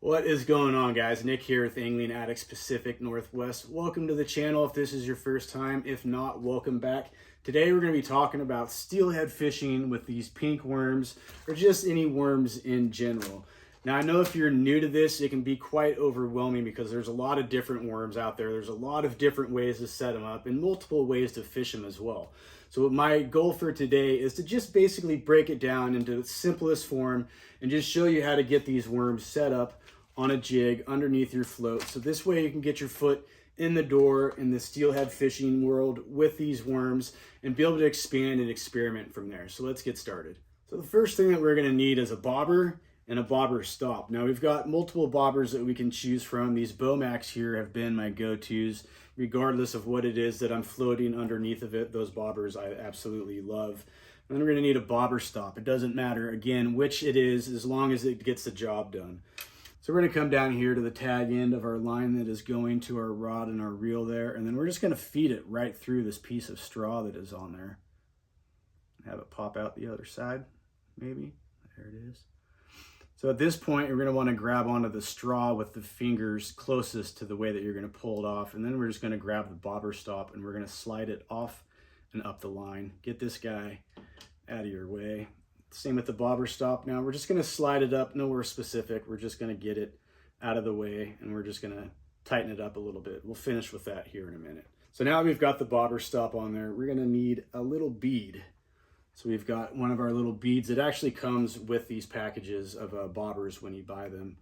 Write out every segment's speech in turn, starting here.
What is going on, guys? Nick here with Angling Addicts Pacific Northwest. Welcome to the channel if this is your first time. If not, welcome back. Today we're going to be talking about steelhead fishing with these pink worms or just any worms in general. Now I know if you're new to this, it can be quite overwhelming because there's a lot of different worms out there. There's a lot of different ways to set them up and multiple ways to fish them as well. So my goal for today is to just basically break it down into its simplest form and just show you how to get these worms set up on a jig underneath your float. So this way you can get your foot in the door in the steelhead fishing world with these worms and be able to expand and experiment from there. So let's get started. So the first thing that we're gonna need is a bobber and a bobber stop. Now we've got multiple bobbers that we can choose from. These Bomax here have been my go-tos, regardless of what it is that I'm floating underneath of it. Those bobbers I absolutely love. And then we're gonna need a bobber stop. It doesn't matter, again, which it is, as long as it gets the job done. So we're gonna come down here to the tag end of our line that is going to our rod and our reel there, and then we're just gonna feed it right through this piece of straw that is on there. Have it pop out the other side, maybe. There it is. So at this point, you're gonna wanna grab onto the straw with the fingers closest to the way that you're gonna pull it off, and then we're just gonna grab the bobber stop and we're gonna slide it off and up the line. Get this guy out of your way. Same with the bobber stop. Now we're just gonna slide it up, nowhere specific. We're just gonna get it out of the way and we're just gonna tighten it up a little bit. We'll finish with that here in a minute. So now we've got the bobber stop on there, we're gonna need a little bead. So we've got one of our little beads. It actually comes with these packages of bobbers when you buy them.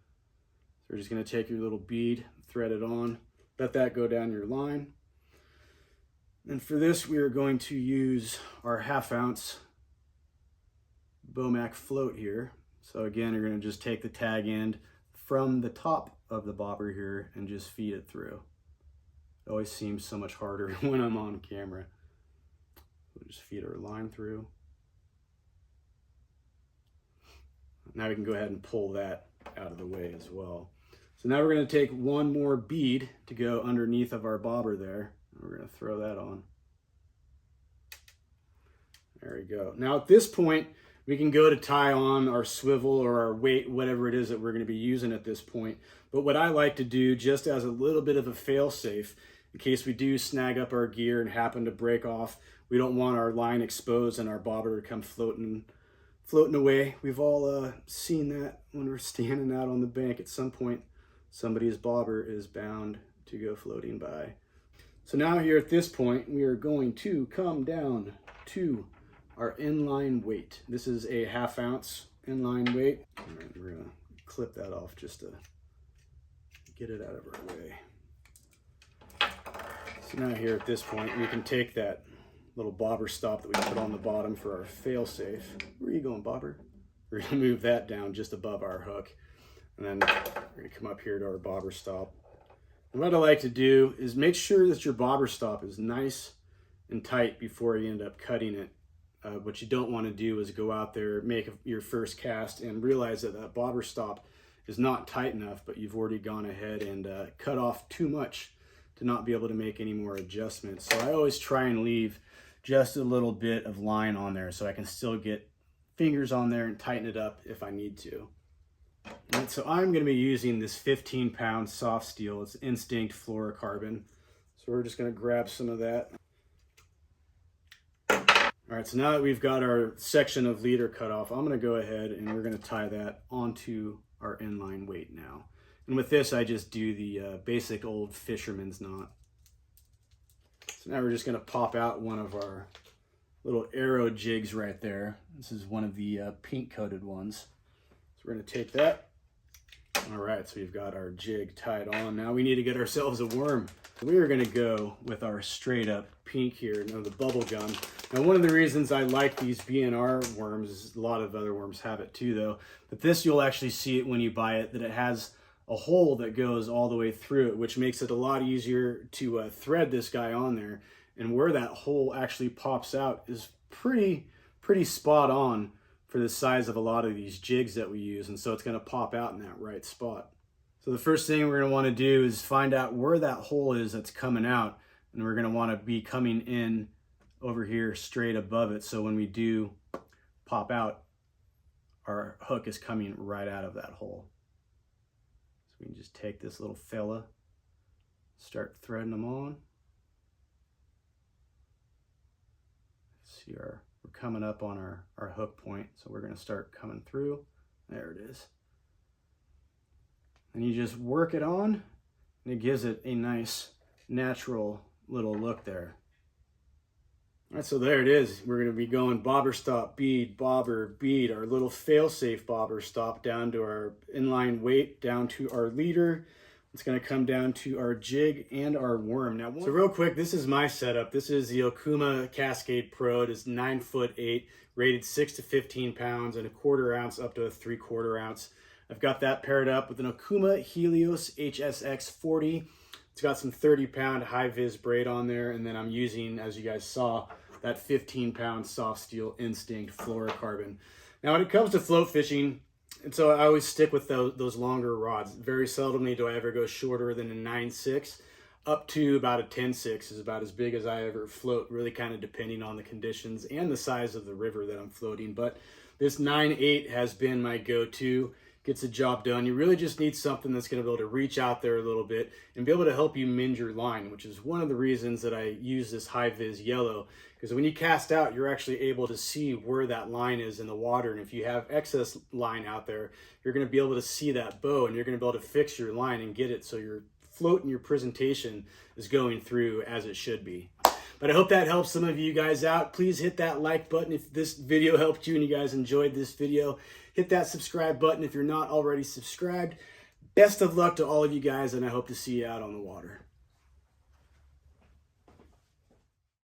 So we're just gonna take your little bead, thread it on, let that go down your line. And for this, we are going to use our 1/2 ounce Bomax float here. So again, you're going to just take the tag end from the top of the bobber here and just feed it through. It always seems so much harder when I'm on camera. We'll just feed our line through. Now we can go ahead and pull that out of the way as well. So now we're going to take one more bead to go underneath of our bobber there. We're going to throw that on. There we go. Now at this point, we can go to tie on our swivel or our weight, whatever it is that we're going to be using at this point. But what I like to do, just as a little bit of a fail-safe, in case we do snag up our gear and happen to break off, we don't want our line exposed and our bobber to come floating away. We've all seen that when we're standing out on the bank. At some point, somebody's bobber is bound to go floating by. So now here at this point, we are going to come down to our inline weight. This is a 1/2 ounce inline weight. All right, we're gonna clip that off just to get it out of our way. So now here at this point, we can take that little bobber stop that we put on the bottom for our fail-safe. Where are you going, bobber? We're gonna move that down just above our hook. And then we're gonna come up here to our bobber stop. And what I like to do is make sure that your bobber stop is nice and tight before you end up cutting it. What you don't want to do is go out there, make your first cast and realize that that bobber stop is not tight enough, but you've already gone ahead and cut off too much to not be able to make any more adjustments. So I always try and leave just a little bit of line on there so I can still get fingers on there and tighten it up if I need to. And so I'm going to be using this 15-pound soft steel. It's Instinct fluorocarbon. So we're just going to grab some of that. All right, so now that we've got our section of leader cut off, I'm gonna go ahead and we're gonna tie that onto our inline weight now. And with this, I just do the basic old fisherman's knot. So now we're just gonna pop out one of our little arrow jigs right there. This is one of the pink coated ones. So we're gonna take that. All right, so we've got our jig tied on. Now we need to get ourselves a worm. We are gonna go with our straight up pink here, now the bubble gum. Now one of the reasons I like these BNR worms, is a lot of other worms have it too though, but this you'll actually see it when you buy it, that it has a hole that goes all the way through it, which makes it a lot easier to thread this guy on there. And where that hole actually pops out is pretty spot on for the size of a lot of these jigs that we use, and so it's going to pop out in that right spot. So the first thing we're going to want to do is find out where that hole is that's coming out, and we're going to want to be coming in over here straight above it, so when we do pop out, our hook is coming right out of that hole. we can just take this little fella, start threading them on. See, we're coming up on our hook point, so we're going to start coming through. There it is. And you just work it on, and it gives it a nice, natural little look there. All right, so there it is. We're going to be going bobber stop, bead, bobber, bead, our little fail-safe bobber stop down to our inline weight, down to our leader. It's going to come down to our jig and our worm. Now, so real quick, this is my setup. This is the Okuma Cascade Pro. It is 9'8", rated 6 to 15 pounds and a 1/4 ounce up to a 3/4 ounce. I've got that paired up with an Okuma Helios HSX 40. It's got some 30-pound high-vis braid on there, and then I'm using, as you guys saw, that 15-pound soft steel Instinct fluorocarbon. Now, when it comes to float fishing, and so I always stick with those longer rods. Very seldomly do I ever go shorter than a 9.6. Up to about a 10.6 is about as big as I ever float, really kind of depending on the conditions and the size of the river that I'm floating. But this 9.8 has been my go-to. Gets the job done. You really just need something that's going to be able to reach out there a little bit and be able to help you mend your line, which is one of the reasons that I use this high-vis yellow, because when you cast out, you're actually able to see where that line is in the water. And if you have excess line out there, you're going to be able to see that bow, and you're going to be able to fix your line and get it so your float and your presentation is going through as it should be. But I hope that helps some of you guys out. Please hit that like button if this video helped you and you guys enjoyed this video. Hit that subscribe button if you're not already subscribed. Best of luck to all of you guys, and I hope to see you out on the water.